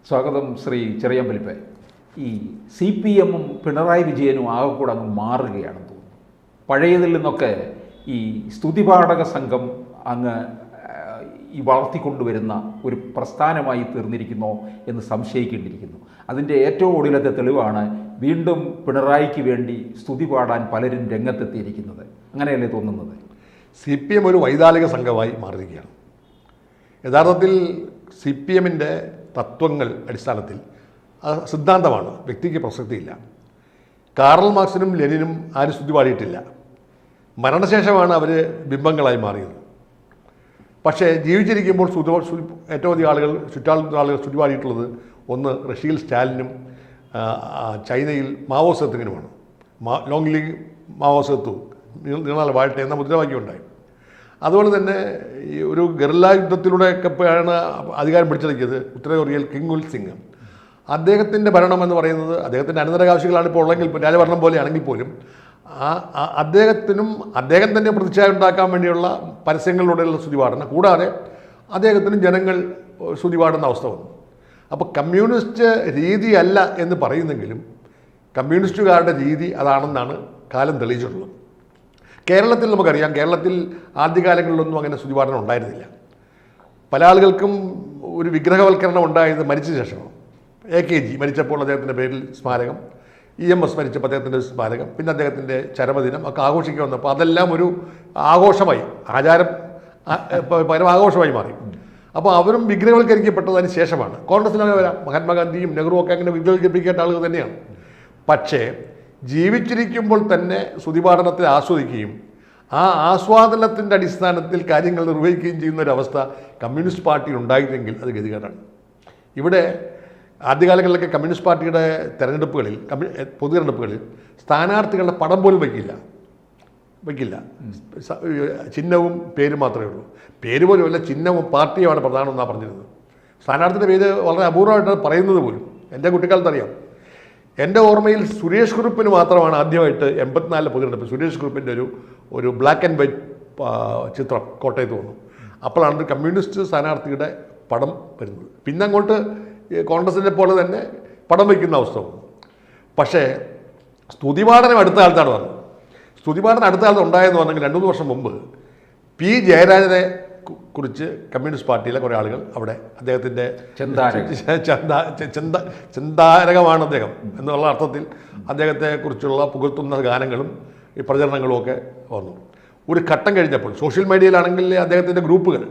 സ്വാഗതം ശ്രീ ചെറിയമ്പലിപ്പേ. ഈ CPM-ഉം പിണറായി വിജയനും ആകെ കൂടെ അങ്ങ് മാറുകയാണെന്ന് തോന്നുന്നു. പഴയതിൽ നിന്നൊക്കെ ഈ സ്തുതിപാഠക സംഘം അങ്ങ് ഈ വളർത്തിക്കൊണ്ടുവരുന്ന ഒരു പ്രസ്ഥാനമായി തീർന്നിരിക്കുന്നോ എന്ന് സംശയിക്കേണ്ടിയിരിക്കുന്നു. അതിൻ്റെ ഏറ്റവും ഒടുവിലത്തെ തെളിവാണ് വീണ്ടും പിണറായിക്ക് വേണ്ടി സ്തുതി പാടാൻ പലരും രംഗത്തെത്തിയിരിക്കുന്നത്. അങ്ങനെയല്ലേ തോന്നുന്നത്? CPM ഒരു വൈതാലിക സംഘമായി മാറിയിരിക്കുകയാണ്. യഥാർത്ഥത്തിൽ CPM-ൻ്റെ തത്വങ്ങൾ അടിസ്ഥാനത്തിൽ സിദ്ധാന്തമാണ്, വ്യക്തിക്ക് പ്രസക്തിയില്ല. കാറൽ മാർക്സിനും ലെനിനും ആരും സ്തുതി പാടിയിട്ടില്ല. മരണശേഷമാണ് അവർ ബിംബങ്ങളായി മാറിയത്. പക്ഷേ ജീവിച്ചിരിക്കുമ്പോൾ ഏറ്റവും അധികം ആളുകൾ ചുറ്റാളുകൾ സ്തുതി പാടിയിട്ടുള്ളത് ഒന്ന് റഷ്യയിൽ സ്റ്റാലിനും ചൈനയിൽ മാവോ സേത്തുങ്ങിനുമാണ്. ലോങ് ലീഗ് മാവോ സേത്തു നീളാൽ വാഴട്ടെ എന്ന മുദ്രാവാക്യം ഉണ്ടായി. അതുപോലെ തന്നെ ഈ ഒരു ഗറില്ല യുദ്ധത്തിലൂടെയൊക്കെയാണ് അധികാരം പിടിച്ചെടുക്കിയത് ഉത്തര കൊറിയയിൽ കിം ഇൽ സിംഗ്. അദ്ദേഹത്തിൻ്റെ ഭരണം എന്ന് പറയുന്നത് അദ്ദേഹത്തിൻ്റെ അനന്തരാവകാശികളാണ് ഇപ്പോൾ ഉള്ളെങ്കിൽ രാജഭരണം പോലെയാണെങ്കിൽ പോലും അദ്ദേഹം തന്നെ പ്രതിച്ഛായ ഉണ്ടാക്കാൻ വേണ്ടിയുള്ള പരസ്യങ്ങളിലൂടെയുള്ള സ്തുതിപാഠനം, കൂടാതെ അദ്ദേഹത്തിനും ജനങ്ങൾ സ്തുതിപാടുന്ന അവസ്ഥ വന്നു. അപ്പോൾ കമ്മ്യൂണിസ്റ്റ് രീതിയല്ല എന്ന് പറയുന്നെങ്കിലും കമ്മ്യൂണിസ്റ്റുകാരുടെ രീതി അതാണെന്നാണ് കാലം തെളിയിച്ചിട്ടുള്ളത്. കേരളത്തിൽ നമുക്കറിയാം, കേരളത്തിൽ ആദ്യകാലങ്ങളിലൊന്നും അങ്ങനെ സ്തുതിപാഠനം ഉണ്ടായിരുന്നില്ല. പല ആളുകൾക്കും ഒരു വിഗ്രഹവൽക്കരണം ഉണ്ടായത് മരിച്ച ശേഷമാണ്. AKG മരിച്ചപ്പോൾ അദ്ദേഹത്തിൻ്റെ പേരിൽ സ്മാരകം, EMS മരിച്ചപ്പോൾ അദ്ദേഹത്തിൻ്റെ സ്മാരകം, പിന്നെ അദ്ദേഹത്തിൻ്റെ ചരമദിനം ഒക്കെ ആഘോഷിക്കാൻ വന്നപ്പോൾ അതെല്ലാം ഒരു ആഘോഷമായി, ആചാരം പകരം ആഘോഷമായി മാറി. അപ്പോൾ അവരും വിഗ്രഹവൽക്കരിക്കപ്പെട്ടതിന് ശേഷമാണ്. കോൺഗ്രസ്സിലങ്ങനെ വരാം, മഹാത്മാഗാന്ധിയും നെഹ്റുവും ഒക്കെ അങ്ങനെ വിഗ്രഹവൽക്കരിക്കേണ്ട ആളുകൾ തന്നെയാണ്. പക്ഷേ ജീവിച്ചിരിക്കുമ്പോൾ തന്നെ സ്തുതിപാഠനത്തെ ആസ്വദിക്കുകയും ആ ആസ്വാദനത്തിൻ്റെ അടിസ്ഥാനത്തിൽ കാര്യങ്ങൾ നിർവഹിക്കുകയും ചെയ്യുന്ന ഒരവസ്ഥ കമ്മ്യൂണിസ്റ്റ് പാർട്ടിയിൽ ഉണ്ടായില്ലെങ്കിൽ അത് ഗതികേടാണ്. ഇവിടെ ആദ്യകാലങ്ങളിലൊക്കെ കമ്മ്യൂണിസ്റ്റ് പാർട്ടിയുടെ തെരഞ്ഞെടുപ്പുകളിൽ, പൊതു തെരഞ്ഞെടുപ്പുകളിൽ സ്ഥാനാർത്ഥികളുടെ പടം പോലും വയ്ക്കില്ല. ചിഹ്നവും പേരും മാത്രമേ ഉള്ളൂ. പേര് പോലും അല്ല, ചിഹ്നവും പാർട്ടിയുമാണ് പ്രധാനമെന്നാണ് പറഞ്ഞിരുന്നത്. സ്ഥാനാർത്ഥിയുടെ പേര് വളരെ അപൂർവമായിട്ട് പറയുന്നത് പോലും എൻ്റെ കുട്ടിക്കാലത്ത് അറിയാം. എൻ്റെ ഓർമ്മയിൽ സുരേഷ് കുറുപ്പിന് മാത്രമാണ് ആദ്യമായിട്ട് 84 പൊതുതെരഞ്ഞെടുപ്പ് സുരേഷ് കുറുപ്പിൻ്റെ ഒരു ബ്ലാക്ക് ആൻഡ് വൈറ്റ് ചിത്രം കോട്ടയത്ത് വന്നു. അപ്പോഴാണ് കമ്മ്യൂണിസ്റ്റ് സ്ഥാനാർത്ഥിയുടെ പടം വരുന്നത്. പിന്നെ അങ്ങോട്ട് കോൺഗ്രസിനെ പോലെ തന്നെ പടം വയ്ക്കുന്ന അവസ്ഥ വന്നു. പക്ഷേ സ്തുതിപാഠനം അടുത്ത കാലത്താണ് വന്നത്. സ്തുതിപാഠനം അടുത്ത കാലത്ത് ഉണ്ടായെന്ന് പറഞ്ഞെങ്കിൽ 2-3 വർഷം മുമ്പ് P. ജയരാജനെ കുറിച്ച് കമ്മ്യൂണിസ്റ്റ് പാർട്ടിയിലെ കുറേ ആളുകൾ അവിടെ അദ്ദേഹത്തിൻ്റെ ചന്താരകമാണ് അദ്ദേഹം എന്നുള്ള അർത്ഥത്തിൽ അദ്ദേഹത്തെക്കുറിച്ചുള്ള പുകഴ്ത്തുന്ന ഗാനങ്ങളും ഈ പ്രചരണങ്ങളും ഒക്കെ വന്നു. ഒരു ഘട്ടം കഴിഞ്ഞപ്പോൾ സോഷ്യൽ മീഡിയയിലാണെങ്കിൽ അദ്ദേഹത്തിൻ്റെ ഗ്രൂപ്പുകൾ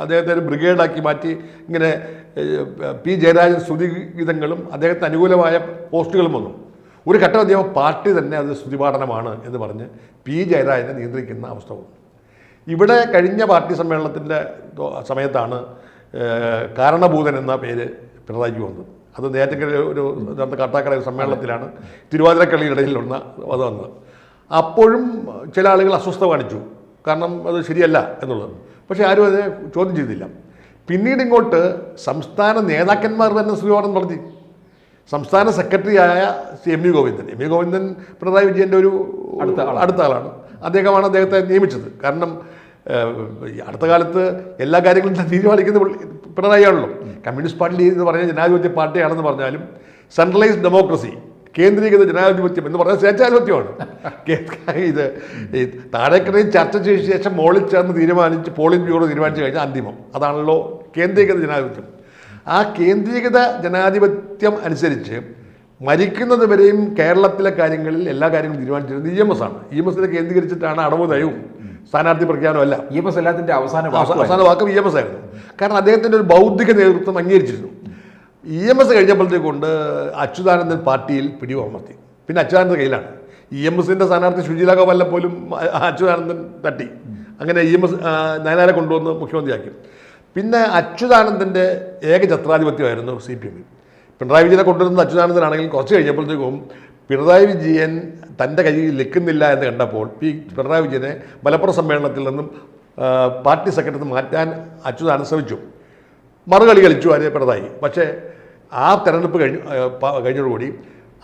അദ്ദേഹത്തെ ഒരു ബ്രിഗേഡാക്കി മാറ്റി ഇങ്ങനെ P. ജയരാജൻ സ്തുതിഗീതങ്ങളും അദ്ദേഹത്തിന് അനുകൂലമായ പോസ്റ്റുകളും വന്നു. ഒരു ഘട്ടം അദ്ദേഹം പാർട്ടി തന്നെ അത് സ്തുതിപാഠനമാണ് എന്ന് പറഞ്ഞ് P. ജയരാജനെ നിയന്ത്രിക്കുന്ന അവസ്ഥ വന്നു. ഇവിടെ കഴിഞ്ഞ പാർട്ടി സമ്മേളനത്തിൻ്റെ സമയത്താണ് കാരണഭൂതൻ എന്ന പേര് പിണറായിക്ക് വന്നത്. അത് നേരത്തെ ഒരു കാട്ടാക്കട സമ്മേളനത്തിലാണ് തിരുവാതിരക്കളിയിടയിൽ അത് വന്നത്. അപ്പോഴും ചില ആളുകൾ അസ്വസ്ഥത കാണിച്ചു, കാരണം അത് ശരിയല്ല എന്നുള്ളത്. പക്ഷേ ആരും അതിനെ ചോദ്യം ചെയ്തില്ല. പിന്നീട് ഇങ്ങോട്ട് സംസ്ഥാന നേതാക്കന്മാർ തന്നെ സ്തുതിപാഠനം നടത്തി. സംസ്ഥാന സെക്രട്ടറിയായ M. വി. ഗോവിന്ദൻ പിണറായി വിജയൻ്റെ ഒരു അടുത്ത ആളാണ്. അദ്ദേഹമാണ് അദ്ദേഹത്തെ നിയമിച്ചത്. കാരണം അടുത്ത കാലത്ത് എല്ലാ കാര്യങ്ങളും തീരുമാനിക്കുന്നത് പിണറായിയാണല്ലോ. കമ്മ്യൂണിസ്റ്റ് പാർട്ടി എന്ന് പറഞ്ഞാൽ ജനാധിപത്യ പാർട്ടിയാണെന്ന് പറഞ്ഞാലും സെൻട്രലൈസ്ഡ് ഡെമോക്രസി, കേന്ദ്രീകൃത ജനാധിപത്യം എന്ന് പറഞ്ഞാൽ സ്വേച്ഛാധിപത്യമാണ്. ഇത് താഴേക്കിടയിൽ ചർച്ച ചെയ്ത ശേഷം മോളിൽ ചേർന്ന് തീരുമാനിച്ച് പോളിംഗ് ബ്യൂറോ തീരുമാനിച്ചു കഴിഞ്ഞാൽ അന്തിമം. അതാണല്ലോ കേന്ദ്രീകൃത ജനാധിപത്യം. ആ കേന്ദ്രീകൃത ജനാധിപത്യം അനുസരിച്ച് മരിക്കുന്നത് വരെയും കേരളത്തിലെ കാര്യങ്ങളിൽ എല്ലാ കാര്യങ്ങളും തീരുമാനിച്ചിരുന്നത് EMS ആണ്. EMS കേന്ദ്രീകരിച്ചിട്ടാണ് അടവ് നയവും സ്ഥാനാർത്ഥി പ്രഖ്യാപനമല്ല. EMS എല്ലാത്തിൻ്റെ അവസാന വാക്കും EMS ആയിരുന്നു. കാരണം അദ്ദേഹത്തിൻ്റെ ഒരു ബൗദ്ധിക നേതൃത്വം അംഗീകരിച്ചിരുന്നു. EMS കഴിഞ്ഞപ്പോഴത്തേക്കൊണ്ട് അച്യുതാനന്ദൻ പാർട്ടിയിൽ പിടിവമർത്തി. പിന്നെ അച്യുതാനന്ദൻ്റെ കയ്യിലാണ്. EMSൻ്റെ സ്ഥാനാർത്ഥി സുശീല ഗോപാലിനെ പോലും അച്യുതാനന്ദൻ തട്ടി. അങ്ങനെ നയനാരെ കൊണ്ടുവന്ന് മുഖ്യമന്ത്രിയാക്കി. പിന്നെ അച്യുതാനന്ദൻ്റെ ഏകഛത്രാധിപത്യമായിരുന്നു CPM. പിണറായി വിജയനെ കൊണ്ടുവരുന്നത് അച്യുതാനന്ദനാണെങ്കിൽ കുറച്ച് കഴിഞ്ഞപ്പോഴത്തേക്കും പിണറായി വിജയൻ തൻ്റെ കയ്യിൽ നിൽക്കുന്നില്ല എന്ന് കണ്ടപ്പോൾ പിണറായി വിജയനെ മലപ്പുറം സമ്മേളനത്തിൽ നിന്നും പാർട്ടി സെക്രട്ടറി മാറ്റാൻ അച്യുതാനന്ദൻ ശ്രമിച്ചു. മറുകളി കളിച്ചു ആരെ പിണറായി. പക്ഷേ ആ തെരഞ്ഞെടുപ്പ് കഴിഞ്ഞതോടുകൂടി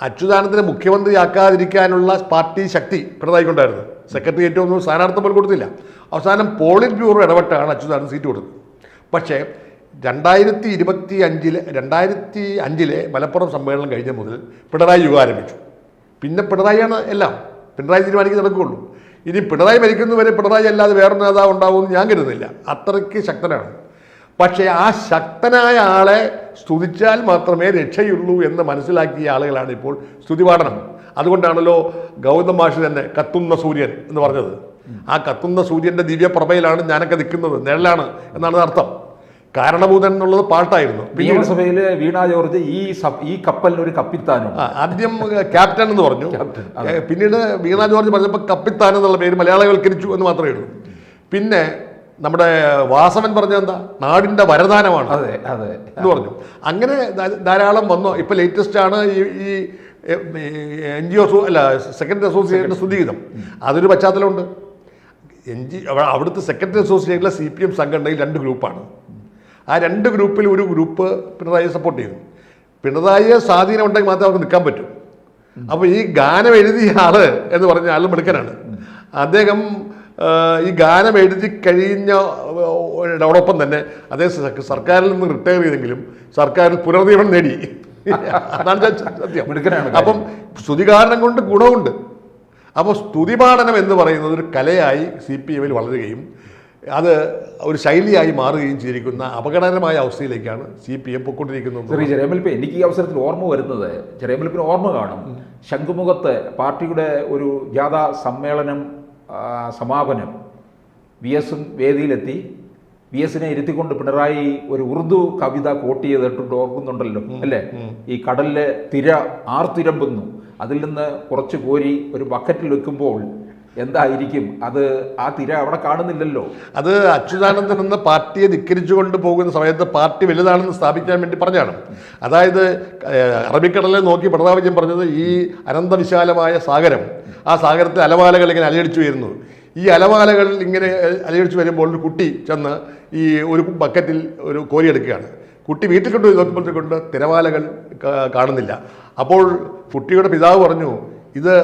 അച്യുതാനന്ദനെ മുഖ്യമന്ത്രിയാക്കാതിരിക്കാനുള്ള പാർട്ടി ശക്തി പിണറായിക്കുണ്ടായിരുന്നു. സെക്രട്ടേറിയറ്റ് ഒന്നും സ്ഥാനാർത്ഥി പോലും കൊടുത്തില്ല. അവസാനം പോളിറ്റ് ബ്യൂറോ ഇടപെട്ടാണ് അച്യുതാനന്ദൻ സീറ്റ് കൊടുത്തത്. പക്ഷേ 2005 മലപ്പുറം സമ്മേളനം കഴിഞ്ഞ മുതൽ പിണറായി യുഗം ആരംഭിച്ചു. പിന്നെ പിണറായിയാണ് എല്ലാം. പിണറായി തീരുമാനിക്കാൻ നടക്കുകയുള്ളൂ. ഇനി പിണറായി മരിക്കുന്നവരെ പിണറായി അല്ലാതെ വേറൊരു നേതാവ് ഉണ്ടാവുമെന്ന് ഞാൻ കരുതുന്നില്ല. അത്രയ്ക്ക് ശക്തനാണ്. പക്ഷേ ആ ശക്തനായ ആളെ സ്തുതിച്ചാൽ മാത്രമേ രക്ഷയുള്ളൂ എന്ന് മനസ്സിലാക്കിയ ആളുകളാണ് ഇപ്പോൾ സ്തുതിപാഠനം. അതുകൊണ്ടാണല്ലോ ഗൗതം മാഷ് തന്നെ കത്തുന്ന സൂര്യൻ എന്ന് പറഞ്ഞത്. ആ കത്തുന്ന സൂര്യൻ്റെ ദിവ്യപ്രഭയിലാണ് ഞാനൊക്കെ നിൽക്കുന്നത്, നിഴലാണ് എന്നാണ് അർത്ഥം. കാരണഭൂതൻ എന്നുള്ളത് പാട്ടായിരുന്നു. നിയമസഭയിൽ വീണ ജോർജ് ഈ കപ്പലിനൊരു കപ്പിത്താനും ആദ്യം ക്യാപ്റ്റൻ എന്ന് പറഞ്ഞു. പിന്നീട് വീണ ജോർജ് പറഞ്ഞപ്പോൾ കപ്പിത്താൻ എന്നുള്ള പേര് മലയാളിവൽക്കരിച്ചു എന്ന് മാത്രമേ ഉള്ളൂ. പിന്നെ നമ്മുടെ വാസവൻ പറഞ്ഞ എന്താ, നാടിൻ്റെ വരദാനമാണ് എന്ന് പറഞ്ഞു. അങ്ങനെ ധാരാളം വന്നു. ഇപ്പം ലേറ്റസ്റ്റ് ആണ് ഈ NGO സെക്രട്ടറി അസോസിയേഷൻ്റെ സ്തുതിഗീതം. അതൊരു പശ്ചാത്തലമുണ്ട്. അവിടുത്തെ സെക്രട്ടറി അസോസിയേഷനിലെ CPM സംഘടനയിൽ 2 ഗ്രൂപ്പാണ്. ആ 2 ഗ്രൂപ്പിൽ ഒരു ഗ്രൂപ്പ് പിണറായിയെ സപ്പോർട്ട് ചെയ്തു. പിണറായിയെ സ്വാധീനം ഉണ്ടെങ്കിൽ മാത്രമേ അവർക്ക് നിൽക്കാൻ പറ്റൂ. അപ്പോൾ ഈ ഗാനം എഴുതിയ ആള് എന്ന് പറഞ്ഞ ആൾ മിടുക്കനാണ്. അദ്ദേഹം ഈ ഗാനം എഴുതി കഴിഞ്ഞോടൊപ്പം തന്നെ അദ്ദേഹം സർക്കാരിൽ നിന്ന് റിട്ടയർ ചെയ്തെങ്കിലും സർക്കാരിൽ പുനർനിയമനം നേടി. അതാണ് സത്യം. അപ്പം സ്തുതികാരണം കൊണ്ട് ഗുണമുണ്ട്. അപ്പോൾ സ്തുതിപാഠനം എന്ന് പറയുന്നത് ഒരു കലയായി CPM-ൽ വളരുകയും അത് ഒരു ശൈലിയായി മാറുകയും ചെയ്തിരിക്കുന്ന അപകടകരമായ അവസ്ഥയിലേക്കാണ് CPM പൊയ്ക്കൊണ്ടിരിക്കുന്നത്. ചെറിയമ്പലിപ്പ് എനിക്ക് ഈ അവസരത്തിൽ ഓർമ്മ വരുന്നത്, ചെറിയമ്പലിപ്പിന് ഓർമ്മ കാണും, ശംഖുമുഖത്ത് പാർട്ടിയുടെ ഒരു ജാഥാ സമ്മേളനം സമാപനം VS-ഉം വേദിയിലെത്തി. VS-നെ ഇരുത്തിക്കൊണ്ട് പിണറായി ഒരു ഉറുദു കവിത കോട്ട് ചെയ്തിട്ടുണ്ട്, ഓർക്കുന്നുണ്ടല്ലോ അല്ലേ? ഈ കടലിലെ തിര ആർത്തിരമ്പുന്നു, അതിൽ നിന്ന് കുറച്ച് കോരി ഒരു ബക്കറ്റിൽ വെക്കുമ്പോൾ എന്തായിരിക്കും അത്? ആ തിര അവിടെ കാണുന്നില്ലല്ലോ. അത് അച്യുതാനന്ദൻ എന്ന പാർട്ടിയെ ധിക്കരിച്ചുകൊണ്ട് പോകുന്ന സമയത്ത് പാർട്ടി വലുതാണെന്ന് സ്ഥാപിക്കാൻ വേണ്ടി പറഞ്ഞാണ്. അതായത് അറബിക്കടലിനെ നോക്കി പിണറായി വിജയൻ പറഞ്ഞത് ഈ അനന്തവിശാലമായ സാഗരം, ആ സാഗരത്തിൽ അലമാലകൾ ഇങ്ങനെ അലയടിച്ചു വരുന്നു. ഈ അലമാലകൾ ഇങ്ങനെ അലയടിച്ചു വരുമ്പോൾ ഒരു കുട്ടി ചെന്ന് ഈ ഒരു ബക്കറ്റിൽ ഒരു കോരിയെടുക്കുകയാണ്. കുട്ടി വീട്ടിൽ കൊണ്ടുപോയി നോക്കുമ്പോഴത്തേക്കൊണ്ട് തിരമാലകൾ കാണുന്നില്ല. അപ്പോൾ കുട്ടിയുടെ പിതാവ് പറഞ്ഞു, ഇത്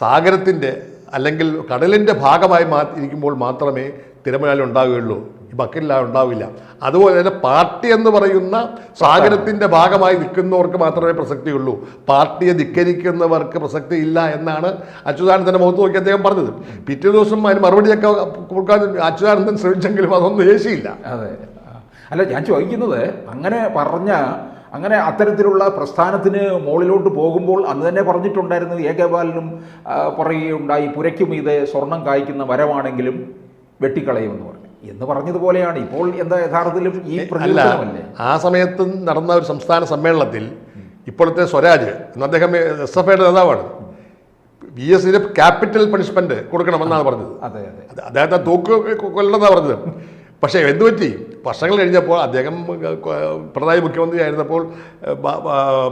സാഗരത്തിൻ്റെ അല്ലെങ്കിൽ കടലിൻ്റെ ഭാഗമായി ഇരിക്കുമ്പോൾ മാത്രമേ തിരമാല ഉണ്ടാവുകയുള്ളൂ, ഈ ബക്കറ്റിൽ ഉണ്ടാവില്ല. അതുപോലെ തന്നെ പാർട്ടി എന്ന് പറയുന്ന സാഗരത്തിൻ്റെ ഭാഗമായി നിൽക്കുന്നവർക്ക് മാത്രമേ പ്രസക്തിയുള്ളൂ, പാർട്ടിയെ ധിക്കരിക്കുന്നവർക്ക് പ്രസക്തി ഇല്ല എന്നാണ് അച്യുതാനന്ദൻ്റെ മുഖത്ത് നോക്കി അദ്ദേഹം പറഞ്ഞത്. പിറ്റേ ദിവസം അതിന് മറുപടിയൊക്കെ കൊടുക്കാൻ അച്യുതാനന്ദൻ ശ്രമിച്ചെങ്കിലും അതൊന്നും ഏശിയില്ല. അതെ, അല്ല ഞാൻ ചോദിക്കുന്നത്, അങ്ങനെ അത്തരത്തിലുള്ള പ്രസ്ഥാനത്തിന് മുകളിലോട്ട് പോകുമ്പോൾ അന്ന് തന്നെ പറഞ്ഞിട്ടുണ്ടായിരുന്നു, ഏകബാലനും പറയുകയുണ്ടായി, പുരയ്ക്കും ഇത് സ്വർണം കായ്ക്കുന്ന മരമാണെങ്കിലും വെട്ടിക്കളയുമെന്ന് പറഞ്ഞു. എന്ന് പറഞ്ഞതുപോലെയാണ് ഇപ്പോൾ എന്താ യഥാർത്ഥത്തിലും ഈ പ്രചാരണമല്ലേ? ആ സമയത്ത് നടന്ന ഒരു സംസ്ഥാന സമ്മേളനത്തിൽ ഇപ്പോഴത്തെ സ്വരാജ് എന്ന് അദ്ദേഹം SFIയുടെ നേതാവാണ്, VS-ന് ക്യാപിറ്റൽ പണിഷ്മെന്റ് കൊടുക്കണമെന്നാണ് പറഞ്ഞത്. അദ്ദേഹത്തെ തൂക്ക് കൊല്ലണമെന്നാണ് പറഞ്ഞത്. പക്ഷേ എന്തുപറ്റി, വർഷങ്ങൾ കഴിഞ്ഞപ്പോൾ അദ്ദേഹം പിണറായി മുഖ്യമന്ത്രി ആയിരുന്നപ്പോൾ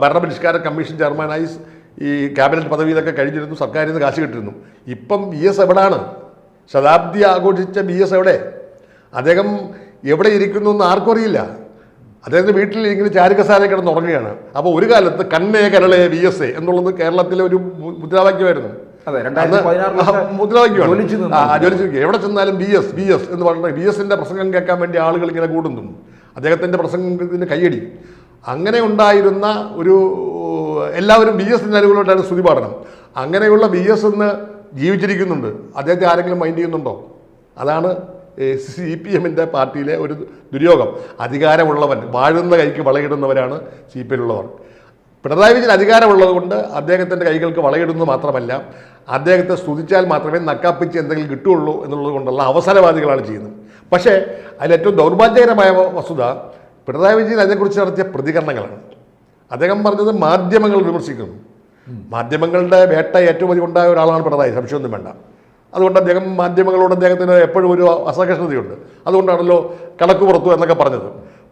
ഭരണപരിഷ്കാര കമ്മീഷൻ ചെയർമാനായി ഈ ക്യാബിനറ്റ് പദവിയിലൊക്കെ കഴിഞ്ഞിരുന്നു, സർക്കാരിൽ നിന്ന് കാശ് കിട്ടിയിരുന്നു. ഇപ്പം VS എവിടാണ്? ശതാബ്ദി ആഘോഷിച്ച VS എവിടെ? അദ്ദേഹം എവിടെ ഇരിക്കുന്നു എന്ന് ആർക്കും അറിയില്ല. അദ്ദേഹത്തിൻ്റെ വീട്ടിൽ ഇങ്ങനെ ചാരുകസാല കിടന്ന് ഉറങ്ങുകയാണ്. അപ്പോൾ ഒരു കാലത്ത് കണ്ണേ കരളെ VS എന്നുള്ളത് കേരളത്തിലെ ഒരു മുദ്രാവാക്യമായിരുന്നു. മുദ്രാവാക്യമാണ്. എവിടെ ചെന്നാലും VS എന്ന് പറഞ്ഞാൽ VS-ന്റെ പ്രസംഗം കേൾക്കാൻ വേണ്ടി ആളുകൾ ഇങ്ങനെ കൂടുന്നു, അദ്ദേഹത്തിൻ്റെ പ്രസംഗത്തിന് കയ്യടി. അങ്ങനെ ഉണ്ടായിരുന്ന ഒരു എല്ലാവരും VS-ന്റെ അനുകൂലമായിട്ടാണ് സ്തുതി പാടണം. അങ്ങനെയുള്ള VS ഇന്ന് ജീവിച്ചിരിക്കുന്നുണ്ട്. അദ്ദേഹത്തെ ആരെങ്കിലും മൈൻഡ് ചെയ്യുന്നുണ്ടോ? അതാണ് CPM-ന്റെ പാർട്ടിയിലെ ഒരു ദുര്യോഗം. അധികാരമുള്ളവൻ വാഴുന്ന കൈക്ക് വളയിടുന്നവരാണ് CPM-ലുള്ളവർ. പിണറായി വിജയൻ അധികാരമുള്ളത് കൊണ്ട് അദ്ദേഹത്തിൻ്റെ കൈകൾക്ക് വളയിടുന്നത് മാത്രമല്ല, അദ്ദേഹത്തെ സ്തുതിച്ചാൽ മാത്രമേ നക്കാപ്പിച്ച് എന്തെങ്കിലും കിട്ടുകയുള്ളൂ എന്നുള്ളത് കൊണ്ടുള്ള അവസരവാദികളാണ് ചെയ്യുന്നത്. പക്ഷേ അതിലേറ്റവും ദൗർഭാഗ്യകരമായ വസ്തുത പിണറായി വിജയൻ അതിനെക്കുറിച്ച് നടത്തിയ പ്രതികരണങ്ങളാണ്. അദ്ദേഹം പറഞ്ഞത് മാധ്യമങ്ങൾ വിമർശിക്കുന്നു. മാധ്യമങ്ങളുടെ വേട്ട ഏറ്റവും അധികം ഉണ്ടായ ഒരാളാണ് പിണറായി, സംശയമൊന്നും വേണ്ട. അതുകൊണ്ട് അദ്ദേഹം മാധ്യമങ്ങളോട് അദ്ദേഹത്തിന് എപ്പോഴും ഒരു അസഹിഷ്ണുതയുണ്ട്. അതുകൊണ്ടാണല്ലോ കണക്ക് പുറത്തു എന്നൊക്കെ പറഞ്ഞത്.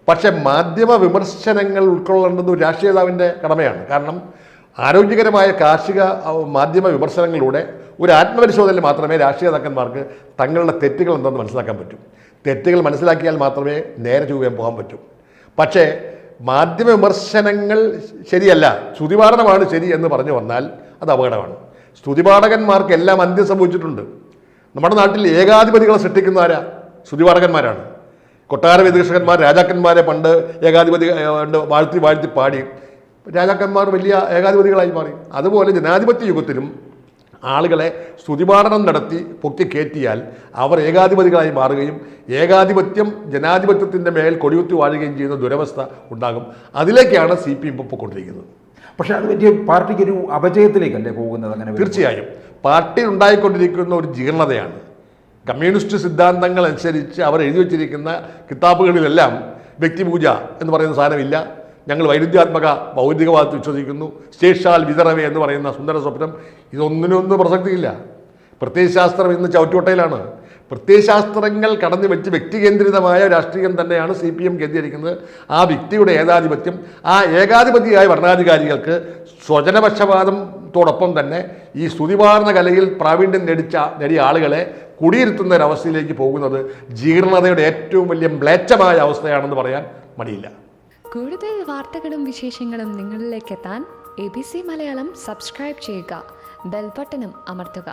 പക്ഷേ മാധ്യമ വിമർശനങ്ങൾ ഉൾക്കൊള്ളേണ്ടത് ഒരു രാഷ്ട്രീയ നേതാവിൻ്റെ കടമയാണ്. കാരണം ആരോഗ്യകരമായ കാർഷിക മാധ്യമ വിമർശനങ്ങളിലൂടെ ഒരു ആത്മപരിശോധനയിൽ മാത്രമേ രാഷ്ട്രീയ നേതാക്കന്മാർക്ക് തങ്ങളുടെ തെറ്റുകൾ എന്തെന്ന് മനസ്സിലാക്കാൻ പറ്റൂ. തെറ്റുകൾ മനസ്സിലാക്കിയാൽ മാത്രമേ നേരെ ചൊവ്വേ പോകാൻ പറ്റൂ. പക്ഷേ മാധ്യമ വിമർശനങ്ങൾ ശരിയല്ല, സ്തുതിപാഠനമാണ് ശരി എന്ന് പറഞ്ഞു വന്നാൽ അത് അപകടമാണ്. സ്തുതിപാഠകന്മാർക്ക് എല്ലാം അന്ത്യം സംഭവിച്ചിട്ടുണ്ട്. നമ്മുടെ നാട്ടിൽ ഏകാധിപതികളെ സൃഷ്ടിക്കുന്ന ആരാ? സ്തുതിപാഠകന്മാരാണ്. കൊട്ടാര വിദൂഷകന്മാർ രാജാക്കന്മാരെ പണ്ട് ഏകാധിപതി വാഴ്ത്തി പാടി രാജാക്കന്മാർ വലിയ ഏകാധിപതികളായി മാറി. അതുപോലെ ജനാധിപത്യ യുഗത്തിലും ആളുകളെ സ്തുതിപാഠനം നടത്തി പൊക്കി കയറ്റിയാൽ അവർ ഏകാധിപതികളായി മാറുകയും ഏകാധിപത്യം ജനാധിപത്യത്തിൻ്റെ മേൽ കൊടിയുത്തി വാഴുകയും ചെയ്യുന്ന ദുരവസ്ഥ ഉണ്ടാകും. അതിലേക്കാണ് CPM ഇപ്പോൾ പോയിക്കൊണ്ടിരിക്കുന്നത്. പക്ഷേ അത് വലിയ പാർട്ടിക്ക് ഒരു അപജയത്തിലേക്കല്ലേ പോകുന്നത്? അങ്ങനെ തീർച്ചയായും പാർട്ടി ഉണ്ടായിക്കൊണ്ടിരിക്കുന്ന ഒരു ജീർണതയാണ്. കമ്മ്യൂണിസ്റ്റ് സിദ്ധാന്തങ്ങൾ അനുസരിച്ച് അവർ എഴുതി വച്ചിരിക്കുന്ന കിതാബുകളിലെല്ലാം വ്യക്തിപൂജ എന്ന് പറയുന്ന സാധനമില്ല. ഞങ്ങൾ വൈരുദ്ധ്യാത്മക ഭൗതികവാദത്തിൽ വിശ്വസിക്കുന്നു, ശേഷാൽ വിതറവേ എന്ന് പറയുന്ന സുന്ദര സ്വപ്നം, ഇതൊന്നിനൊന്നും പ്രസക്തിയില്ല. പ്രത്യയശാസ്ത്രം ഇന്ന് ചവിറ്റുകൊട്ടയിലാണ്. പ്രത്യയശാസ്ത്രങ്ങൾ കടന്നു വെച്ച് വ്യക്തികേന്ദ്രിതമായ രാഷ്ട്രീയം തന്നെയാണ് CPM കേന്ദ്രീകരിക്കുന്നത്. ആ വ്യക്തിയുടെ ഏകാധിപത്യം, ആ ഏകാധിപതിയായ ഭരണാധികാരികൾക്ക് സ്വജനപക്ഷപാതത്തോടൊപ്പം തന്നെ ഈ സ്തുതിപാഠന കലയിൽ പ്രാവീണ്യം നേടിയ ആളുകളെ കുടിയിരുത്തുന്ന ഒരവസ്ഥയിലേക്ക് പോകുന്നത് ജീർണതയുടെ ഏറ്റവും വലിയ മ്ലേച്ഛമായ അവസ്ഥയാണെന്ന് പറയാൻ മടിയില്ല. കൂടുതൽ വാർത്തകളും വിശേഷങ്ങളും നിങ്ങളിലേക്ക് എത്താൻ ABC മലയാളം സബ്സ്ക്രൈബ് ചെയ്യുക, ബെൽ ബട്ടണും അമർത്തുക.